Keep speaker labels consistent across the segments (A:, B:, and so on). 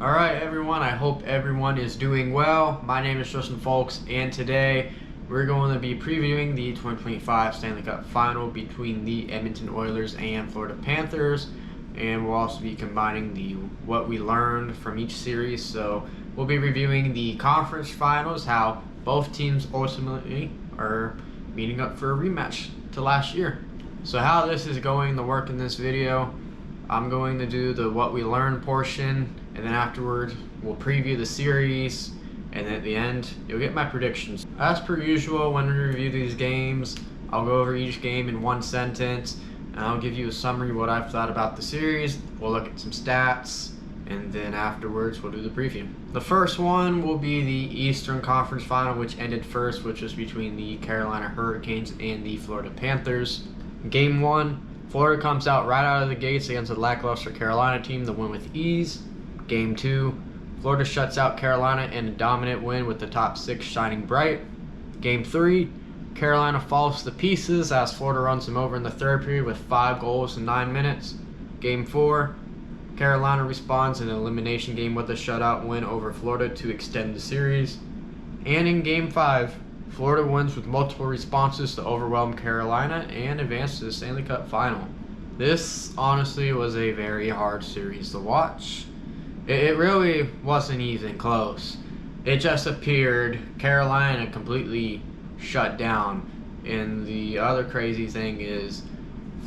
A: Alright everyone, I hope everyone is doing well. My name is Justin Folks, and today we're going to be previewing the 2025 Stanley Cup Final between the Edmonton Oilers and Florida Panthers, and we'll also be combining what we learned from each series. So we'll be reviewing the conference finals, how both teams ultimately are meeting up for a rematch to last year. So how this is going to work in this video, I'm going to do the what we learned portion, and then afterwards we'll preview the series, and then at the end you'll get my predictions. As per usual, when we review these games, I'll go over each game in one sentence, and I'll give you a summary of what I've thought about the series. We'll look at some stats, and then afterwards we'll do the preview. The first one will be the Eastern Conference Final, which ended first, which was between the Carolina Hurricanes and the Florida Panthers. Game 1, Florida comes out right out of the gates against a lackluster Carolina team to win with ease. Game 2, Florida shuts out Carolina in a dominant win with the top 6 shining bright. Game 3, Carolina falls to pieces as Florida runs them over in the third period with 5 goals in 9 minutes. Game 4, Carolina responds in an elimination game with a shutout win over Florida to extend the series. And in Game 5, Florida wins with multiple responses to overwhelm Carolina and advance to the Stanley Cup Final. This honestly was a very hard series to watch. It really wasn't even close. It just appeared Carolina completely shut down. And the other crazy thing is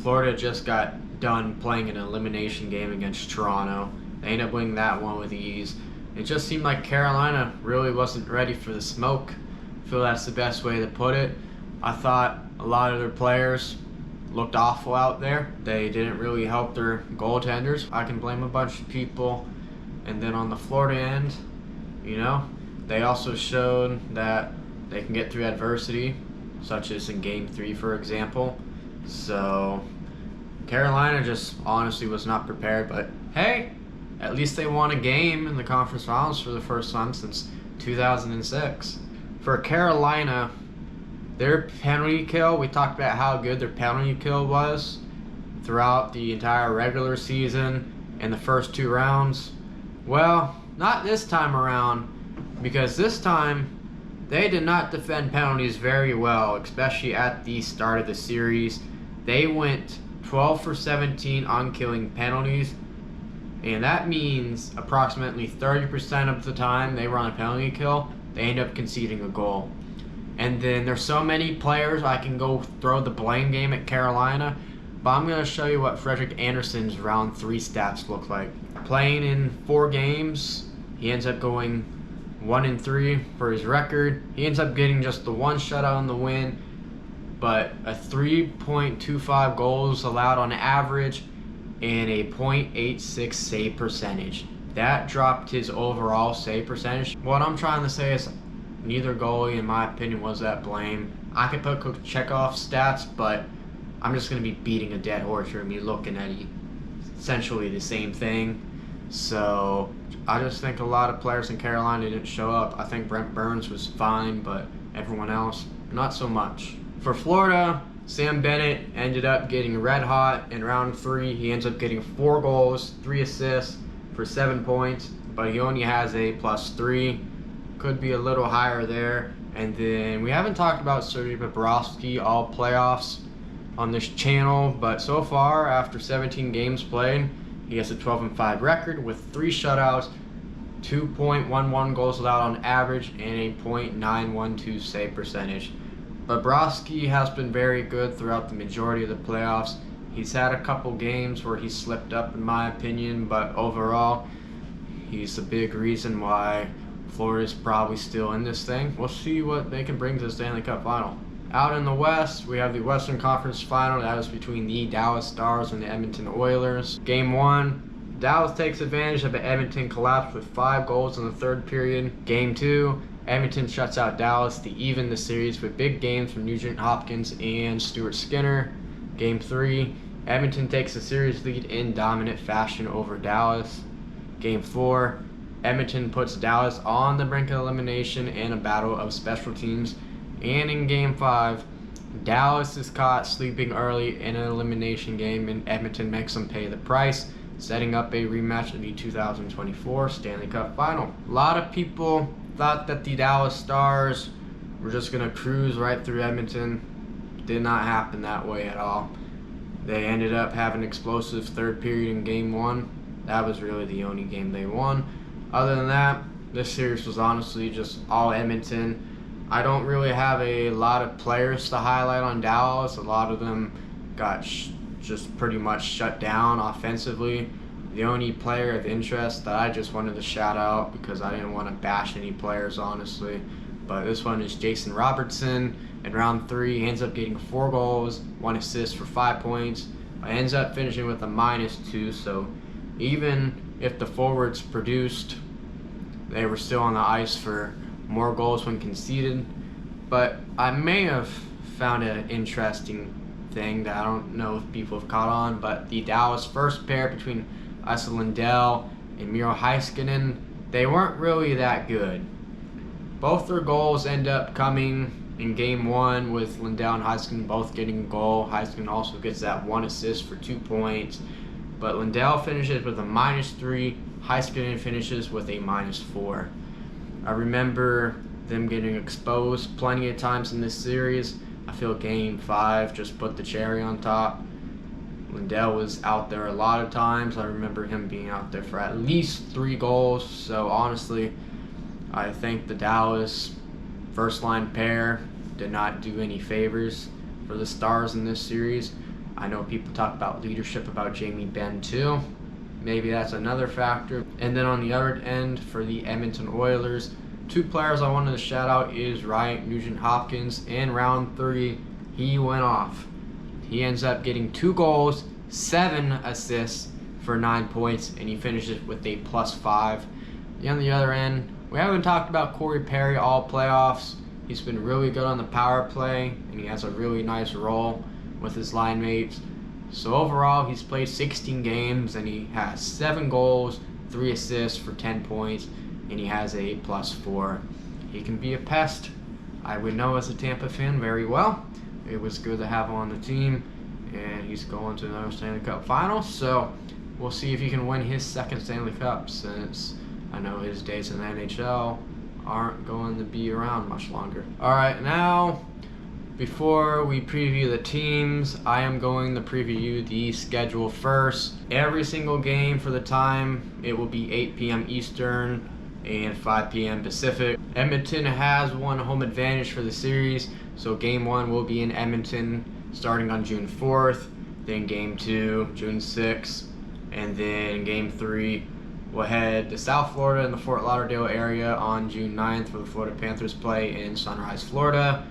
A: Florida just got done playing an elimination game against Toronto. They ended up winning that one with ease. It just seemed like Carolina really wasn't ready for the smoke. I feel that's the best way to put it. I thought a lot of their players looked awful out there. They didn't really help their goaltenders. I can blame a bunch of people. And then on the Florida end, they also showed that they can get through adversity, such as in Game 3, for example. So Carolina just honestly was not prepared, but hey, at least they won a game in the conference finals for the first time since 2006. For Carolina, their penalty kill, we talked about how good their penalty kill was throughout the entire regular season and the first 2 rounds. Well, not this time around, because this time they did not defend penalties very well, especially at the start of the series. They went 12 for 17 on killing penalties, and that means approximately 30% of the time they were on a penalty kill, they end up conceding a goal. And then there's so many players I can go throw the blame game at Carolina, but I'm going to show you what Frederik Andersen's round 3 stats look like. Playing in 4 games, he ends up going 1-3 for his record. He ends up getting just the 1 shutout in the win, but a 3.25 goals allowed on average and a .86 save percentage. That dropped his overall save percentage. What I'm trying to say is neither goalie, in my opinion, was at blame. I could put Chekhov's stats, but I'm just going to be beating a dead horse here and be looking at essentially the same thing. So I just think a lot of players in Carolina didn't show up. I think Brent Burns was fine, but everyone else, not so much. For Florida, Sam Bennett ended up getting red hot in round 3. He ends up getting 4 goals, 3 assists for 7 points, but he only has a +3. Could be a little higher there. And then we haven't talked about Sergei Bobrovsky all playoffs on this channel, but so far, after 17 games played, he has a 12-5 record with 3 shutouts, 2.11 goals allowed on average, and a .912 save percentage. Bobrovsky has been very good throughout the majority of the playoffs. He's had a couple games where he slipped up, in my opinion, but overall, he's a big reason why Florida's probably still in this thing. We'll see what they can bring to the Stanley Cup Final. Out in the West, we have the Western Conference Final. That was between the Dallas Stars and the Edmonton Oilers. Game 1, Dallas takes advantage of an Edmonton collapse with 5 goals in the third period. Game 2, Edmonton shuts out Dallas to even the series with big games from Nugent Hopkins and Stuart Skinner. Game 3, Edmonton takes a series lead in dominant fashion over Dallas. Game 4, Edmonton puts Dallas on the brink of elimination in a battle of special teams. And in Game 5, Dallas is caught sleeping early in an elimination game, and Edmonton makes them pay the price setting up a rematch of the 2024 Stanley Cup Final. A lot of people thought that the Dallas Stars were just going to cruise right through Edmonton. Did not happen that way at all. They ended up having an explosive third period in Game 1. That was really the only game they won. Other than that, this series was honestly just all Edmonton. I don't really have a lot of players to highlight on Dallas. A lot of them got just pretty much shut down offensively. The only player of interest that I just wanted to shout out, because I didn't want to bash any players honestly, but this one is Jason Robertson. In round 3, he ends up getting 4 goals, 1 assist for 5 points. Ends up finishing with a -2, so even if the forwards produced, they were still on the ice for more goals when conceded. But I may have found an interesting thing that I don't know if people have caught on, but the Dallas first pair between Esa Lindell and Miro Heiskanen, they weren't really that good. Both their goals end up coming in Game 1 with Lindell and Heiskanen both getting a goal. Heiskanen also gets that 1 assist for 2 points. But Lindell finishes with a -3. Heiskanen finishes with a -4. I remember them getting exposed plenty of times in this series. I feel Game 5 just put the cherry on top. Lindell was out there a lot of times. I remember him being out there for at least 3 goals. So honestly, I think the Dallas first line pair did not do any favors for the Stars in this series. I know people talk about leadership about Jamie Benn too. Maybe that's another factor. And then on the other end for the Edmonton Oilers, 2 players I wanted to shout out is Ryan Nugent-Hopkins. In round 3, he went off. He ends up getting 2 goals, 7 assists for 9 points, and he finishes with a +5. On the other end, we haven't talked about Corey Perry all playoffs. He's been really good on the power play, and he has a really nice role with his line mates. So overall, he's played 16 games, and he has 7 goals, 3 assists for 10 points, and he has a +4. He can be a pest. I would know as a Tampa fan very well. It was good to have him on the team, and he's going to another Stanley Cup Final. So we'll see if he can win his second Stanley Cup, since I know his days in the NHL aren't going to be around much longer. Alright, now before we preview the teams, I am going to preview the schedule first. Every single game for the time, it will be 8 p.m. Eastern and 5 p.m. Pacific. Edmonton has one home advantage for the series, so Game 1 will be in Edmonton starting on June 4th, then Game 2, June 6th, and then Game 3 we'll head to South Florida in the Fort Lauderdale area on June 9th for the Florida Panthers play in Sunrise, Florida.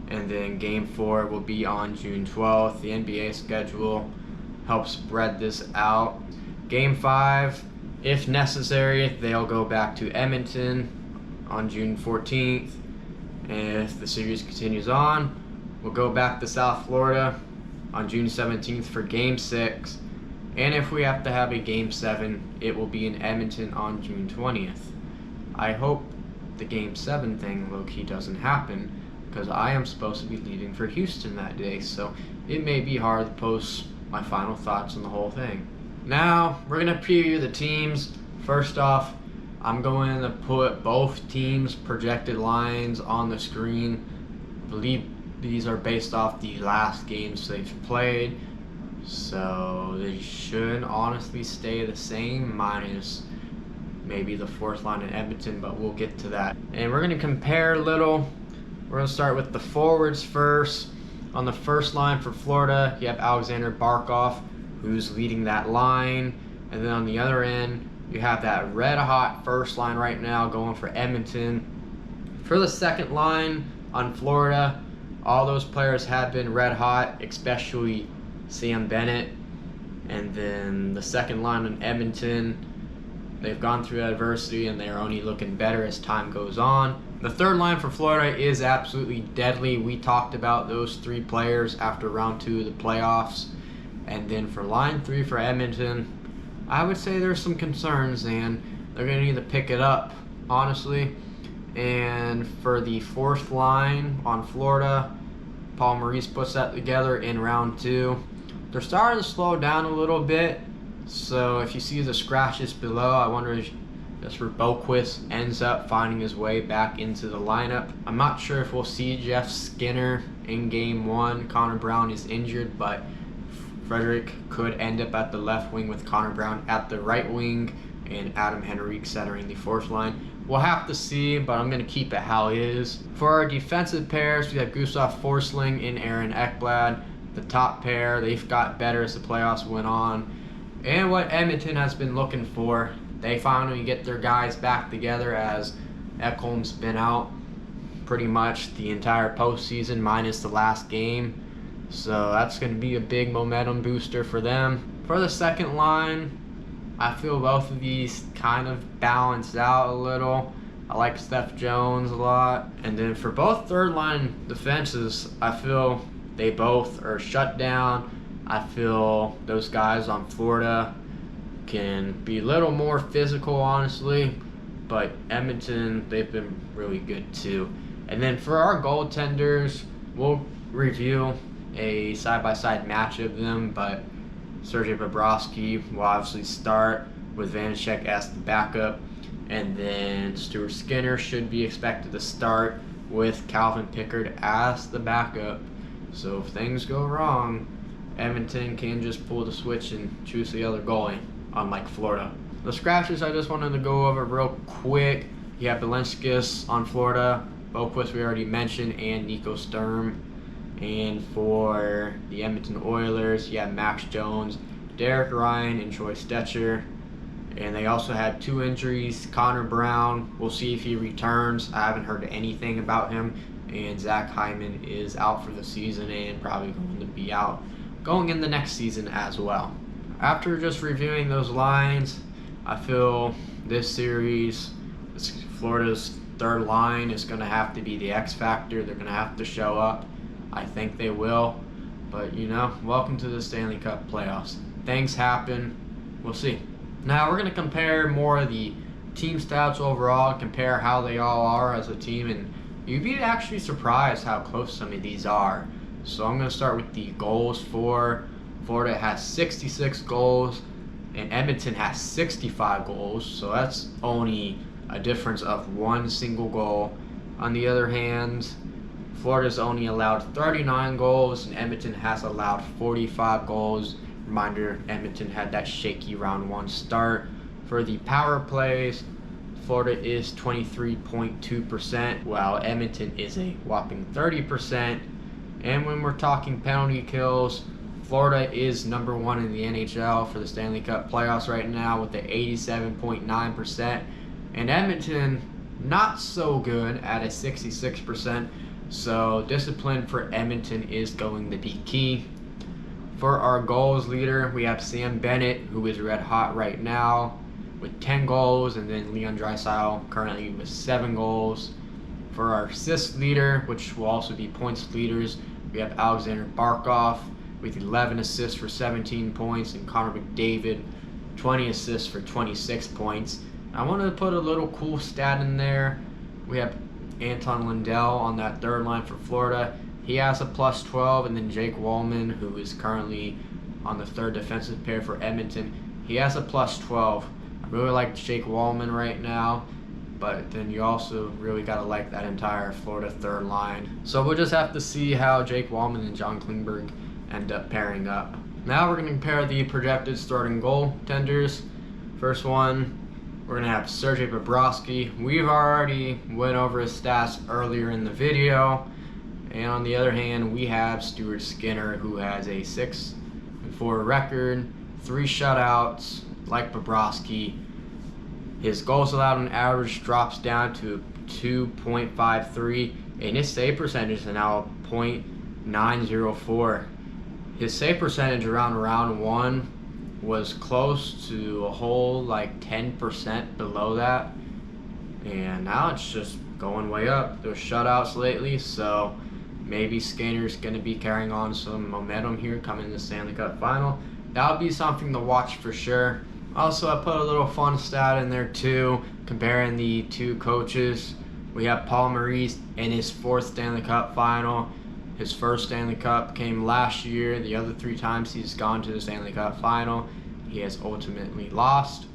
A: And then Game 4 will be on June 12th. The NBA schedule helps spread this out. Game 5, if necessary, they'll go back to Edmonton on June 14th. And if the series continues on, we'll go back to South Florida on June 17th for Game 6. And if we have to have a Game 7, it will be in Edmonton on June 20th. I hope the Game 7 thing low-key doesn't happen, because I am supposed to be leaving for Houston that day, so it may be hard to post my final thoughts on the whole thing. Now, we're going to preview the teams. First off, I'm going to put both teams' projected lines on the screen. I believe these are based off the last games they've played. So they should honestly stay the same, minus maybe the 4th line in Edmonton, but we'll get to that. And we're going to compare a little. We're going to start with the forwards first. On the first line for Florida, you have Alexander Barkov, who's leading that line. And then on the other end, you have that red-hot first line right now going for Edmonton. For the second line on Florida, all those players have been red-hot, especially Sam Bennett. And then the second line in Edmonton, they've gone through adversity and they're only looking better as time goes on. The third line for Florida is absolutely deadly. We talked about those 3 players after round 2 of the playoffs. And then for line 3 for Edmonton, I would say there's some concerns, and they're going to need to pick it up, honestly. And for the 4th line on Florida, Paul Maurice puts that together in round 2. They're starting to slow down a little bit, So if you see the scratches below, I wonder if that's where Boquist ends up finding his way back into the lineup. I'm not sure if we'll see Jeff Skinner in game 1. Connor Brown is injured, but Frederick could end up at the left wing with Connor Brown at the right wing and Adam Henrique centering the fourth line. We'll have to see, but I'm going to keep it how it is. For our defensive pairs, we have Gustav Forsling and Aaron Ekblad. The top pair, they've got better as the playoffs went on. And what Edmonton has been looking for, they finally get their guys back together, as Ekholm's been out pretty much the entire postseason minus the last game. So that's going to be a big momentum booster for them. For the second line, I feel both of these kind of balance out a little. I like Steph Jones a lot. And then for both third line defenses, I feel they both are shut down. I feel those guys on Florida can be a little more physical, honestly. But Edmonton, they've been really good too. And then for our goaltenders, we'll review a side-by-side match of them, but Sergei Bobrovsky will obviously start with Vanecek as the backup, and then Stuart Skinner should be expected to start with Calvin Pickard as the backup. So if things go wrong, Edmonton can just pull the switch and choose the other goalie, unlike Florida. The scratches I just wanted to go over real quick. You have Belenskis on Florida, Boquist we already mentioned, and Nico Sturm. And for the Edmonton Oilers, you have Max Jones, Derek Ryan, and Troy Stetcher. And they also had 2 injuries. Connor Brown, we'll see if he returns. I haven't heard anything about him. And Zach Hyman is out for the season and probably going to be out going in the next season as well. After just reviewing those lines, I feel this series, Florida's third line is going to have to be the X factor. They're going to have to show up. I think they will, but welcome to the Stanley Cup playoffs. Things happen. We'll see. Now we're going to compare more of the team stats overall, compare how they all are as a team, and you'd be actually surprised how close some of these are. So I'm going to start with the goals for Florida. Has 66 goals, and Edmonton has 65 goals, so that's only a difference of 1 single goal. On the other hand, Florida's only allowed 39 goals, and Edmonton has allowed 45 goals. Reminder, Edmonton had that shaky round 1 start. For the power plays, Florida is 23.2%, while Edmonton is a whopping 30%. And when we're talking penalty kills, Florida is number 1 in the NHL for the Stanley Cup playoffs right now with the 87.9%. And Edmonton, not so good at a 66%. So discipline for Edmonton is going to be key. For our goals leader, we have Sam Bennett, who is red hot right now with 10 goals, and then Leon Draisaitl currently with 7 goals. For our assist leader, which will also be points leaders, we have Alexander Barkov with 11 assists for 17 points, and Connor McDavid 20 assists for 26 points. I wanted to put a little cool stat in there. We have Anton Lundell on that third line for Florida. He has a plus 12, and then Jake Wallman, who is currently on the third defensive pair for Edmonton, he has a plus 12. I really like Jake Wallman right now, but then you also really got to like that entire Florida third line. So we'll just have to see how Jake Wallman and John Klingberg end up pairing up. Now we're going to compare the projected starting goaltenders. First one, we're going to have Sergei Bobrovsky. We've already went over his stats earlier in the video. And on the other hand, we have Stuart Skinner, who has a 6-4 record, 3 shutouts, like Bobrovsky. His goals allowed on average drops down to 2.53, and his save percentage is now .904. His save percentage around round 1 was close to a whole 10% below that, and now it's just going way up. There's shutouts lately, so maybe Skinner's going to be carrying on some momentum here coming in the Stanley Cup Final. That would be something to watch for sure. Also, I put a little fun stat in there too, comparing the 2 coaches. We have Paul Maurice in his 4th Stanley Cup Final. His first Stanley Cup came last year. The other 3 times he's gone to the Stanley Cup Final, he has ultimately lost.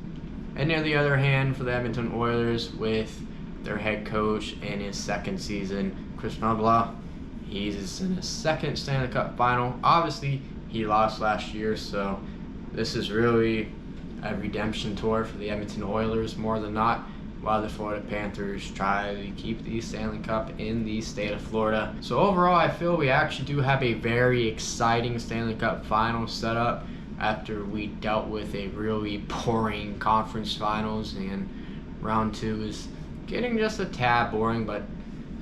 A: And on the other hand, for the Edmonton Oilers, with their head coach in his second season, Chris Nobla, he's in his second Stanley Cup Final. Obviously, he lost last year, so this is really a redemption tour for the Edmonton Oilers more than not, while the Florida Panthers try to keep the Stanley Cup in the state of Florida. So overall, I feel we actually do have a very exciting Stanley Cup Final set up after we dealt with a really boring conference finals, and round 2 is getting just a tad boring, but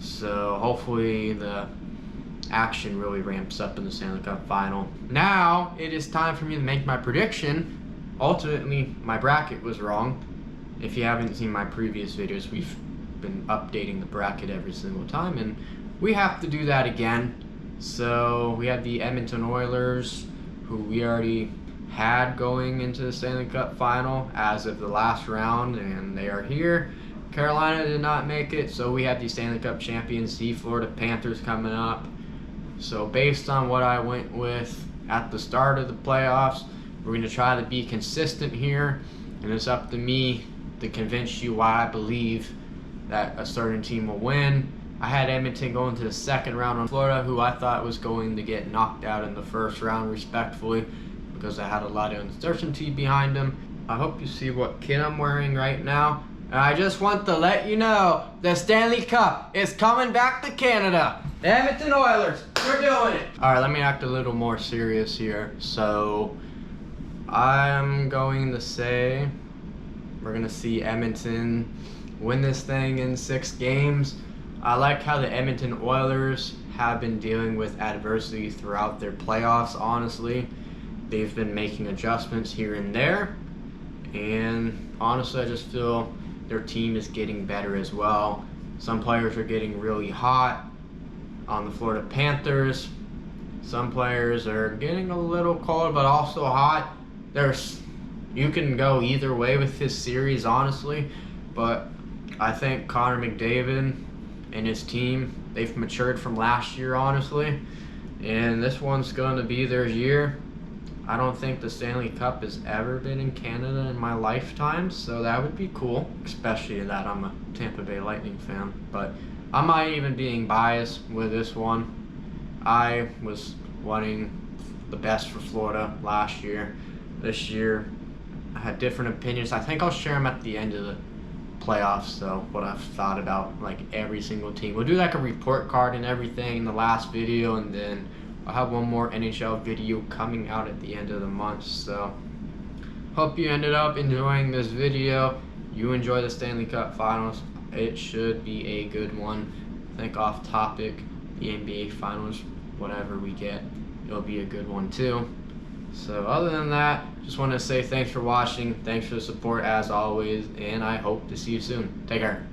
A: so hopefully the action really ramps up in the Stanley Cup Final. Now it is time for me to make my prediction. Ultimately, my bracket was wrong. If you haven't seen my previous videos, we've been updating the bracket every single time, and we have to do that again. So we have the Edmonton Oilers, who we already had going into the Stanley Cup Final as of the last round, and they are here. Carolina did not make it, so we have the Stanley Cup Champions, the Florida Panthers, coming up. So based on what I went with at the start of the playoffs, we're going to try to be consistent here, and it's up to me to convince you why I believe that a certain team will win. I had Edmonton going to the second round on Florida, who I thought was going to get knocked out in the first round respectfully, because I had a lot of uncertainty behind them. I hope you see what kit I'm wearing right now. And I just want to let you know, the Stanley Cup is coming back to Canada. The Edmonton Oilers, we're doing it. All right, let me act a little more serious here. So I'm going to say we're going to see Edmonton win this thing in 6 games. I like how the Edmonton Oilers have been dealing with adversity throughout their playoffs, honestly. They've been making adjustments here and there, and honestly, I just feel their team is getting better as well. Some players are getting really hot on the Florida Panthers. Some players are getting a little cold, but also hot. You can go either way with this series, honestly, but I think Connor McDavid and his team, they've matured from last year, honestly, and this one's going to be their year. I don't think the Stanley Cup has ever been in Canada in my lifetime, so that would be cool, especially that I'm a Tampa Bay Lightning fan. But I might even being biased with this one. I was wanting the best for Florida last year. This year, I had different opinions. I think I'll share them at the end of the playoffs, so what I've thought about like every single team. We'll do like a report card and everything in the last video, and then I'll have one more NHL video coming out at the end of the month. So hope you ended up enjoying this video. You enjoy the Stanley Cup Finals. It should be a good one. I think off topic, the NBA Finals, whatever we get, it'll be a good one too. So other than that, just want to say thanks for watching. Thanks for the support as always, and I hope to see you soon. Take care.